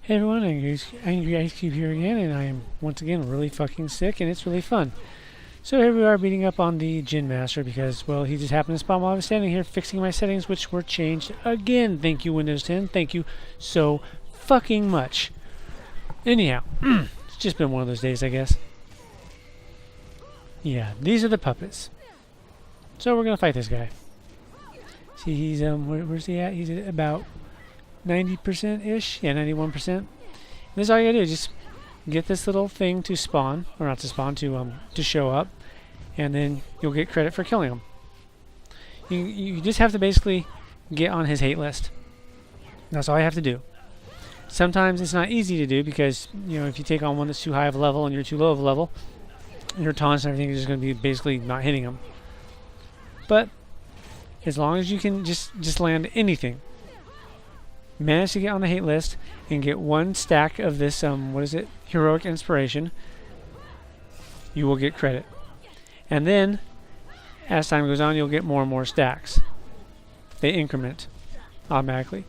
Hey everyone, Angry Ice Cube here again, and I am once again really fucking sick, and it's really fun. So here we are beating up on the Gin Master because, well, he just happened to spawn while I was standing here fixing my settings, which were changed again. Thank you, Windows 10. Thank you so fucking much. Anyhow, it's just been one of those days, I guess. Yeah, these are the puppets. So we're gonna fight this guy. See, he's where's he at? He's at about 90%-ish, yeah, 91%. And this is all you gotta do, just get this little thing to spawn, or not to spawn, to show up, and then you'll get credit for killing him. You just have to basically get on his hate list. That's all you have to do. Sometimes it's not easy to do because, you know, if you take on one that's too high of a level and you're too low of a level, your taunts and everything is just gonna be basically not hitting him. But as long as you can just land anything, manage to get on the hate list and get one stack of this what is it, heroic inspiration, you will get credit. And then as time goes on, you'll get more and more stacks. They increment automatically,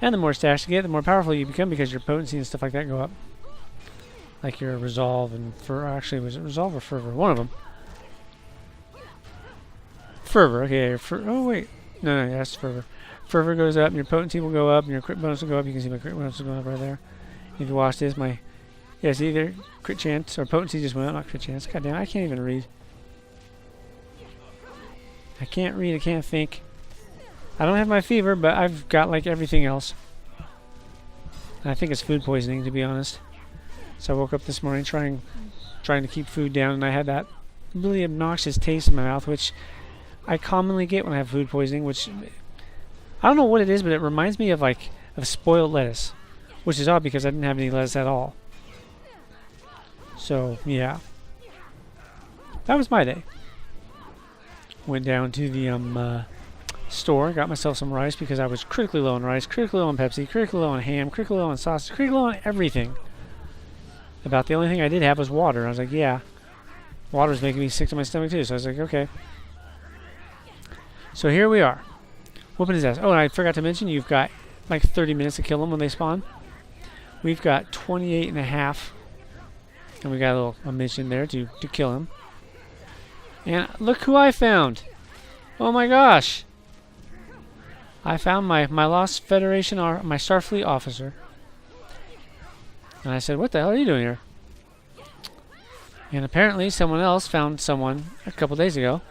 and the more stacks you get, the more powerful you become because your potency and stuff like that go up, like your resolve and actually, was it resolve or fervor? One of them. Fervor. Okay. Oh wait, no, that's fervor. Fervor goes up, and your potency will go up, and your crit bonus will go up. You can see my crit bonus is going up right there. If you watch this, see either crit chance or potency just went up, not crit chance. God damn, I can't even read. I can't read, I can't think. I don't have my fever, but I've got like everything else. And I think it's food poisoning, to be honest. So I woke up this morning trying to keep food down, and I had that really obnoxious taste in my mouth, which I commonly get when I have food poisoning, which I don't know what it is, but it reminds me of spoiled lettuce, which is odd because I didn't have any lettuce at all. So yeah, that was my day. Went down to the store, got myself some rice because I was critically low on rice, critically low on Pepsi, critically low on ham, critically low on sausage, critically low on everything. About the only thing I did have was water. I was like, yeah, water's making me sick to my stomach too. So I was like, okay. So here we are. Whooping his ass. Oh, and I forgot to mention, you've got like 30 minutes to kill them when they spawn. We've got 28 and a half. And we got a mission there to kill him. And look who I found. Oh my gosh. I found my Lost Federation, or my Starfleet officer. And I said, what the hell are you doing here? And apparently someone else found someone a couple days ago.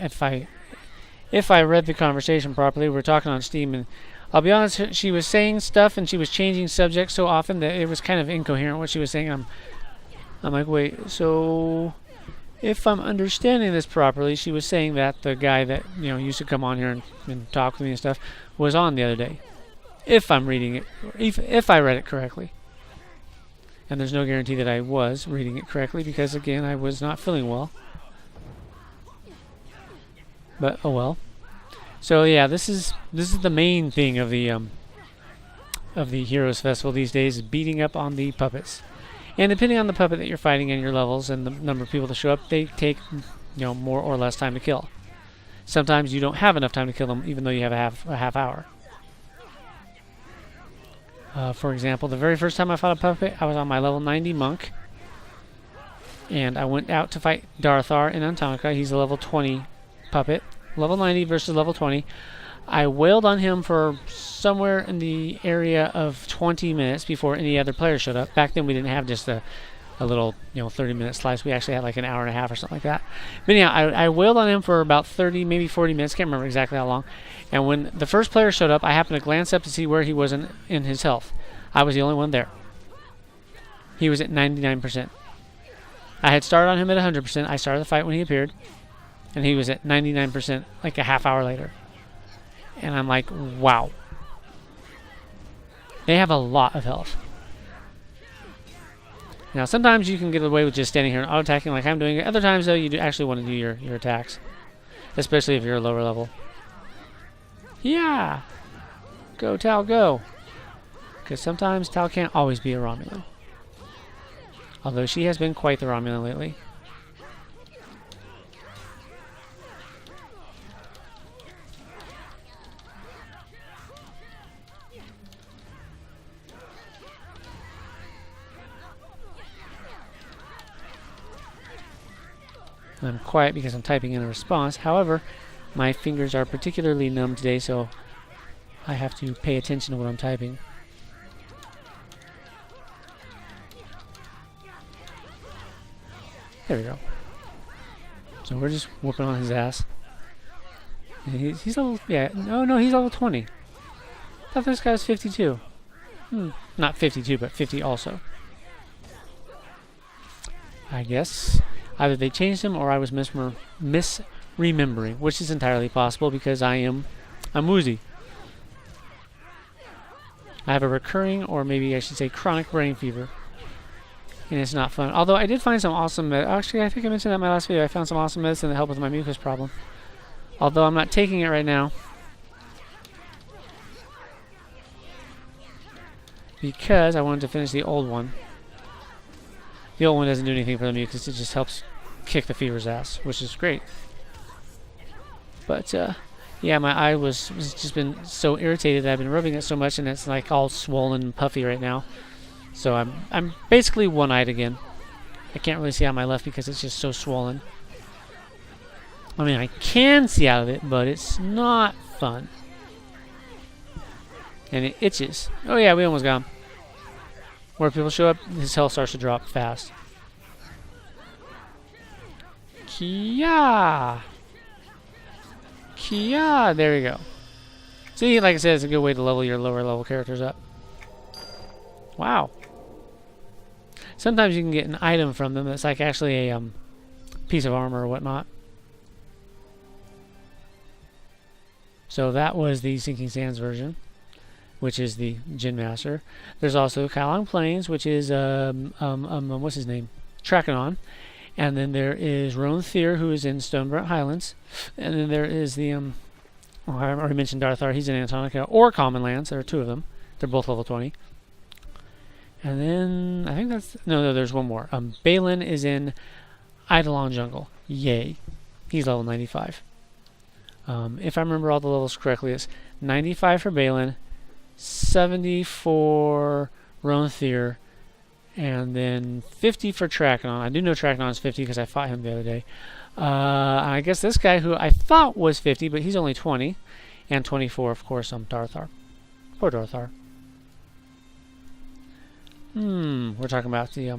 If I read the conversation properly, we were talking on Steam, and I'll be honest, she was saying stuff and she was changing subjects so often that it was kind of incoherent what she was saying. I'm like, wait, so if I'm understanding this properly, she was saying that the guy that, you know, used to come on here and talk with me and stuff was on the other day. If I'm reading it, if I read it correctly. And there's no guarantee that I was reading it correctly because, again, I was not feeling well. But oh well. So yeah, this is the main thing of the Heroes Festival these days, is beating up on the puppets. And depending on the puppet that you're fighting and your levels and the number of people that show up, they take, you know, more or less time to kill. Sometimes you don't have enough time to kill them, even though you have a half hour. For example, the very first time I fought a puppet, I was on my level 90 monk, and I went out to fight Darthar in Antonica. He's a level 20 puppet, level 90 versus level 20. I wailed on him for somewhere in the area of 20 minutes before any other player showed up. Back then we didn't have just a little, you know, 30-minute slice. We actually had like an hour and a half or something like that. But anyhow, I wailed on him for about 30, maybe 40 minutes. Can't remember exactly how long. And when the first player showed up, I happened to glance up to see where he was in his health. I was the only one there. He was at 99%. I had started on him at 100%. I started the fight when he appeared. And he was at 99% like a half hour later. And I'm like, wow. They have a lot of health. Now, sometimes you can get away with just standing here and auto-attacking like I'm doing it. Other times, though, you do actually want to do your attacks. Especially if you're a lower level. Yeah! Go, Tal, go! Because sometimes Tal can't always be a Romulan. Although she has been quite the Romulan lately. And I'm quiet because I'm typing in a response. However, my fingers are particularly numb today, so I have to pay attention to what I'm typing. There we go. So we're just whooping on his ass. And he's level, yeah, no, he's level 20. I thought this guy was 52. Not 52, but 50 also. I guess either they changed him or I was misremembering, which is entirely possible because I'm woozy. I have a recurring, or maybe I should say chronic brain fever. And it's not fun. Although I did find some awesome actually, I think I mentioned that in my last video. I found some awesome medicine to help with my mucus problem. Although I'm not taking it right now. Because I wanted to finish the old one. The old one doesn't do anything for the mucus. It just helps kick the fever's ass, which is great. But, yeah, my eye was just been so irritated that I've been rubbing it so much, and it's like all swollen and puffy right now. So I'm basically one-eyed again. I can't really see out my left because it's just so swollen. I mean, I can see out of it, but it's not fun. And it itches. Oh yeah, we almost got him. Where people show up, his health starts to drop fast. Kia! There we go. See, like I said, it's a good way to level your lower level characters up. Wow. Sometimes you can get an item from them that's like actually a piece of armor or whatnot. So that was the Sinking Sands version, which is the Gin Master. There's also Kalong Plains, which is what's his name? Trachanon. And then there is Roan Thier, who is in Stonebrent Highlands. And then there is the I already mentioned Darthar. He's in Antonica or Common Lands. There are two of them. They're both level 20. And then I think that's no, there's one more. Balin is in Eidolon Jungle. Yay, he's level 95. If I remember all the levels correctly, it's 95 for Balin, 70 for Roan Thier, and then 50 for Trachanon. I do know Trachanon is 50 because I fought him the other day. And I guess this guy, who I thought was 50, but he's only 20, and 24, of course, Darthar. Poor Darthar. We're talking about the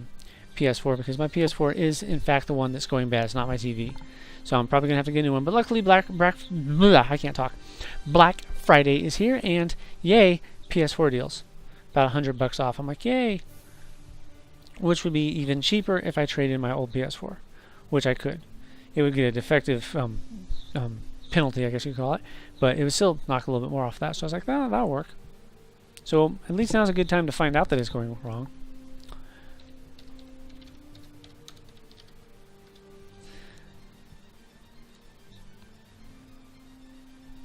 PS4 because my PS4 is in fact the one that's going bad. It's not my TV, so I'm probably gonna have to get a new one. But luckily, Black Friday is here, and yay, PS4 deals, about $100 off. I'm like, yay, which would be even cheaper if I traded in my old PS4, which I could. It would get a defective penalty, I guess you could call it, but it would still knock a little bit more off that. So I was like, that'll work. So at least now's a good time to find out that it's going wrong.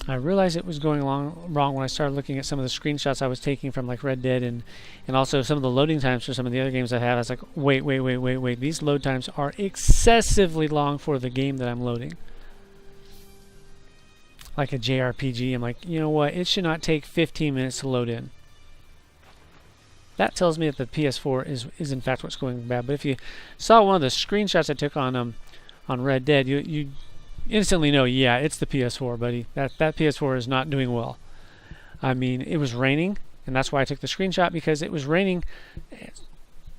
I realized it was going wrong when I started looking at some of the screenshots I was taking from like Red Dead and also some of the loading times for some of the other games I have. I was like, wait. These load times are excessively long for the game that I'm loading. Like a JRPG, I'm like, you know what? It should not take 15 minutes to load in. That tells me that the PS4 is in fact what's going bad. But if you saw one of the screenshots I took on Red Dead, you instantly know, yeah, it's the PS4, buddy. That PS4 is not doing well. I mean, it was raining, and that's why I took the screenshot, because it was raining.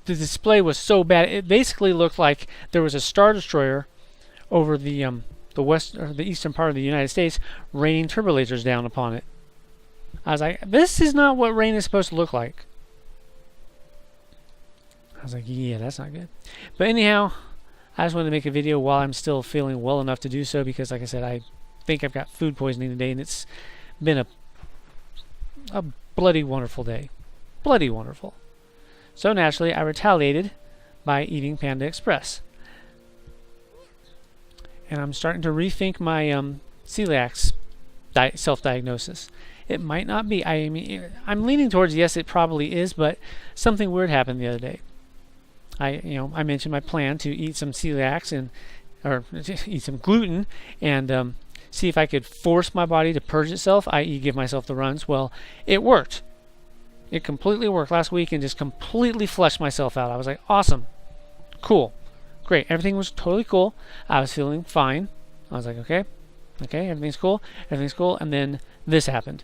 The display was so bad. It basically looked like there was a Star Destroyer over the west or the eastern part of the United States raining turbolasers down upon it. I was like, this is not what rain is supposed to look like. I was like, yeah, that's not good. But anyhow, I just wanted to make a video while I'm still feeling well enough to do so, because like I said, I think I've got food poisoning today, and it's been a bloody wonderful day. Bloody wonderful. So naturally, I retaliated by eating Panda Express. And I'm starting to rethink my celiac self-diagnosis. It might not be. I mean, I'm leaning towards yes, it probably is, but something weird happened the other day. I mentioned my plan to eat some celiacs or eat some gluten and see if I could force my body to purge itself, i.e. give myself the runs. Well, it worked. It completely worked last week and just completely flushed myself out. I was like, awesome. Cool. great. Everything was totally cool. I was feeling fine. I was like, okay, everything's cool. And then this happened.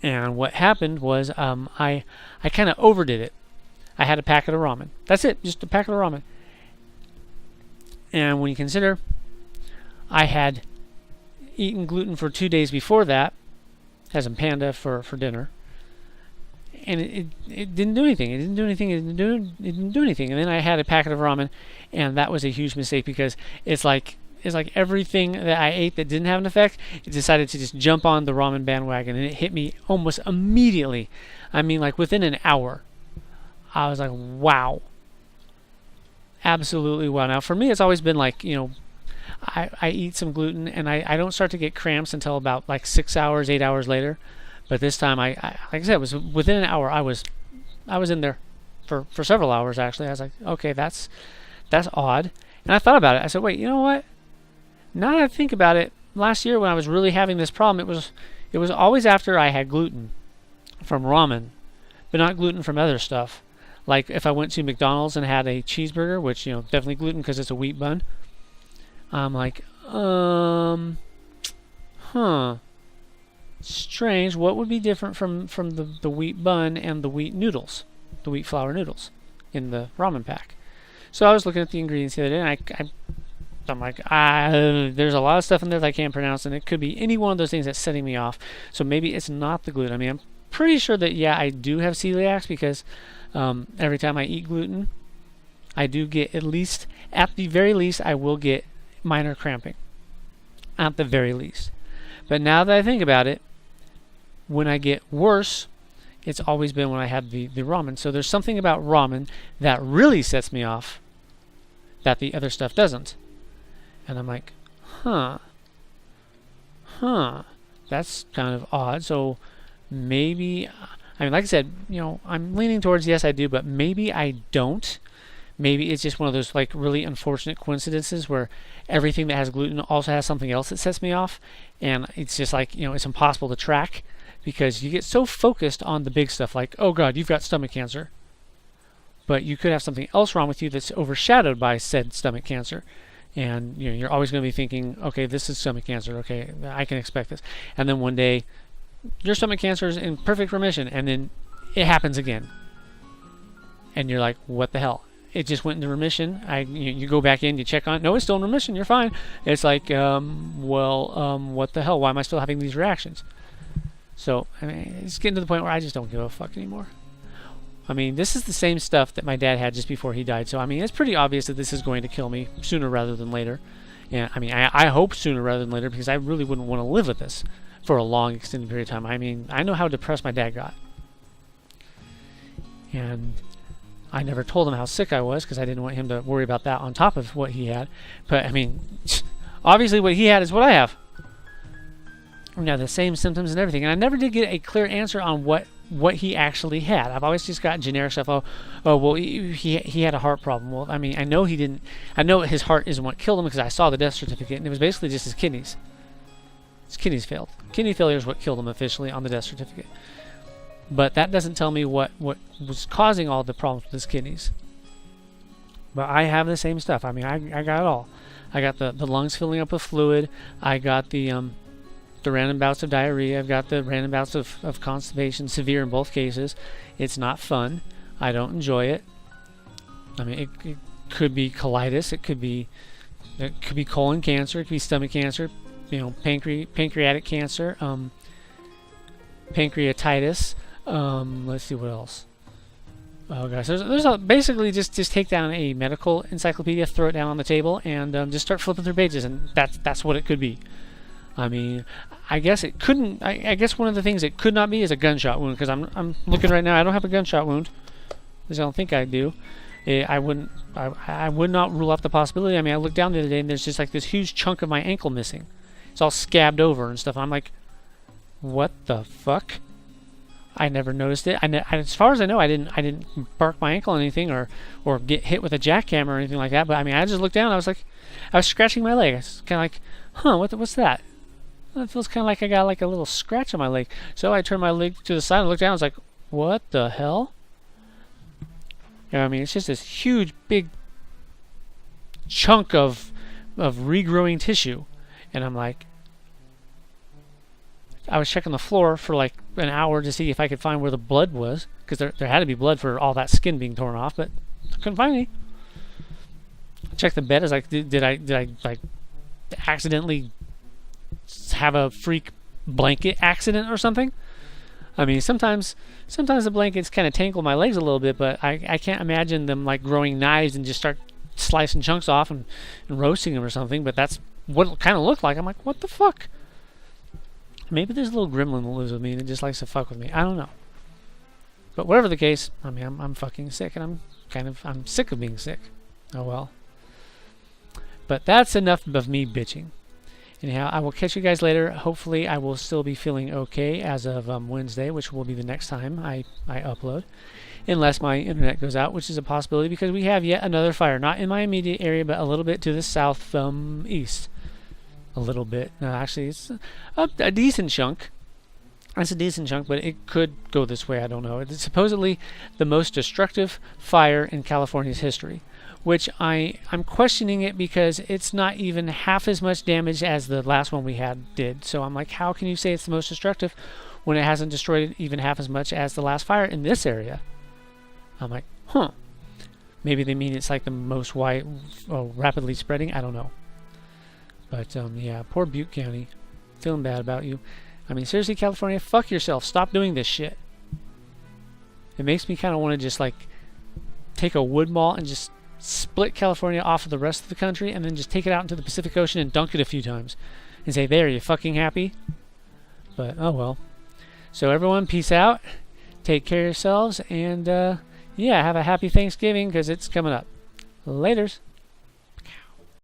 And what happened was I kind of overdid it. I had a packet of ramen. That's it, just a packet of ramen. And when you consider I had eaten gluten for 2 days before that, had some panda for dinner, and it didn't do anything. It didn't do anything. And then I had a packet of ramen, and that was a huge mistake because it's like everything that I ate that didn't have an effect, it decided to just jump on the ramen bandwagon, and it hit me almost immediately. I mean, like within an hour. I was like, wow. Absolutely wow. Now, for me, it's always been like, I eat some gluten, and I don't start to get cramps until about like 6 hours, 8 hours later. But this time, like I said, it was within an hour. I was in there for several hours, actually. I was like, okay, that's odd. And I thought about it. I said, wait, you know what? Now that I think about it, last year when I was really having this problem, it was always after I had gluten from ramen, but not gluten from other stuff. Like if I went to McDonald's and had a cheeseburger, which, definitely gluten because it's a wheat bun. I'm like, strange. What would be different from the wheat bun and the wheat noodles, the wheat flour noodles in the ramen pack? So I was looking at the ingredients the other day, and I'm like, there's a lot of stuff in there that I can't pronounce, and it could be any one of those things that's setting me off. So maybe it's not the gluten. I mean, I'm pretty sure that, yeah, I do have celiac because every time I eat gluten, I do get at the very least, I will get minor cramping. At the very least. But now that I think about it, when I get worse, it's always been when I had the ramen. So there's something about ramen that really sets me off that the other stuff doesn't. And I'm like, that's kind of odd. So maybe, I mean, like I said, I'm leaning towards yes, I do, but maybe I don't. Maybe it's just one of those like really unfortunate coincidences where everything that has gluten also has something else that sets me off, and it's just like, it's impossible to track because you get so focused on the big stuff like, oh God, you've got stomach cancer. But you could have something else wrong with you that's overshadowed by said stomach cancer. And you're always going to be thinking, okay, this is stomach cancer. Okay, I can expect this. And then one day, your stomach cancer is in perfect remission, and then it happens again. And you're like, what the hell? It just went into remission. You go back in, you check on it. No, it's still in remission. You're fine. It's like, what the hell? Why am I still having these reactions? So, I mean, it's getting to the point where I just don't give a fuck anymore. I mean, this is the same stuff that my dad had just before he died. So, I mean, it's pretty obvious that this is going to kill me sooner rather than later. And, I mean, I hope sooner rather than later because I really wouldn't want to live with this for a long, extended period of time. I mean, I know how depressed my dad got. And I never told him how sick I was because I didn't want him to worry about that on top of what he had. But, I mean, obviously what he had is what I have. The same symptoms and everything. And I never did get a clear answer on what he actually had. I've always just got generic stuff. Oh, well, he had a heart problem. Well, I mean, I know he didn't. I know his heart isn't what killed him because I saw the death certificate, and it was basically just his kidneys. His kidneys failed. Kidney failure is what killed him officially on the death certificate. But that doesn't tell me what was causing all the problems with his kidneys. But I have the same stuff. I mean, I got it all. I got the lungs filling up with fluid. I got the random bouts of diarrhea. I've got the random bouts of constipation, severe in both cases. It's not fun. I don't enjoy it. I mean, it could be colitis. It could be colon cancer. It could be stomach cancer. Pancreatic cancer. Pancreatitis. Let's see what else. Oh gosh, there's basically just take down a medical encyclopedia, throw it down on the table, and just start flipping through pages, and that's what it could be. I mean, I guess it couldn't. I guess one of the things it could not be is a gunshot wound, because I'm looking right now. I don't have a gunshot wound. At least I don't think I do. I would not rule out the possibility. I mean, I looked down the other day, and there's just like this huge chunk of my ankle missing. It's all scabbed over and stuff. I'm like, what the fuck? I never noticed it. As far as I know, I didn't bark my ankle on anything or get hit with a jackhammer or anything like that. But I mean, I just looked down. I was scratching my leg. I was kind of like, huh, what's that? It feels kind of like I got like a little scratch on my leg. So I turned my leg to the side and looked down. I was like, what the hell? I mean, it's just this huge, big chunk of regrowing tissue. And I'm like, I was checking the floor for like an hour to see if I could find where the blood was, because there had to be blood for all that skin being torn off, but I couldn't find any. Check the bed. I was like, did I like accidentally have a freak blanket accident or something? I mean, sometimes the blankets kind of tangle my legs a little bit, but I can't imagine them like growing knives and just start slicing chunks off and roasting them or something. But that's what it kind of looked like. I'm like, what the fuck? Maybe there's a little gremlin that lives with me that just likes to fuck with me. I don't know. But whatever the case, I mean, I'm fucking sick, and I'm sick of being sick. Oh well. But that's enough of me bitching. Anyhow, I will catch you guys later. Hopefully, I will still be feeling okay as of Wednesday, which will be the next time I upload. Unless my internet goes out, which is a possibility because we have yet another fire. Not in my immediate area, but a little bit to the south east. A little bit. No, actually, it's a decent chunk. It's a decent chunk, but it could go this way. I don't know. It's supposedly the most destructive fire in California's history, which I'm questioning it because it's not even half as much damage as the last one we did. So I'm like, how can you say it's the most destructive when it hasn't destroyed even half as much as the last fire in this area? I'm like, huh. Maybe they mean it's like the most rapidly spreading. I don't know. But yeah, poor Butte County. Feeling bad about you. I mean, seriously, California, fuck yourself. Stop doing this shit. It makes me kind of want to just like take a wood ball and just split California off of the rest of the country and then just take it out into the Pacific Ocean and dunk it a few times and say, there, you fucking happy? But oh well. So everyone, peace out. Take care of yourselves, and yeah, have a happy Thanksgiving because it's coming up. Laters.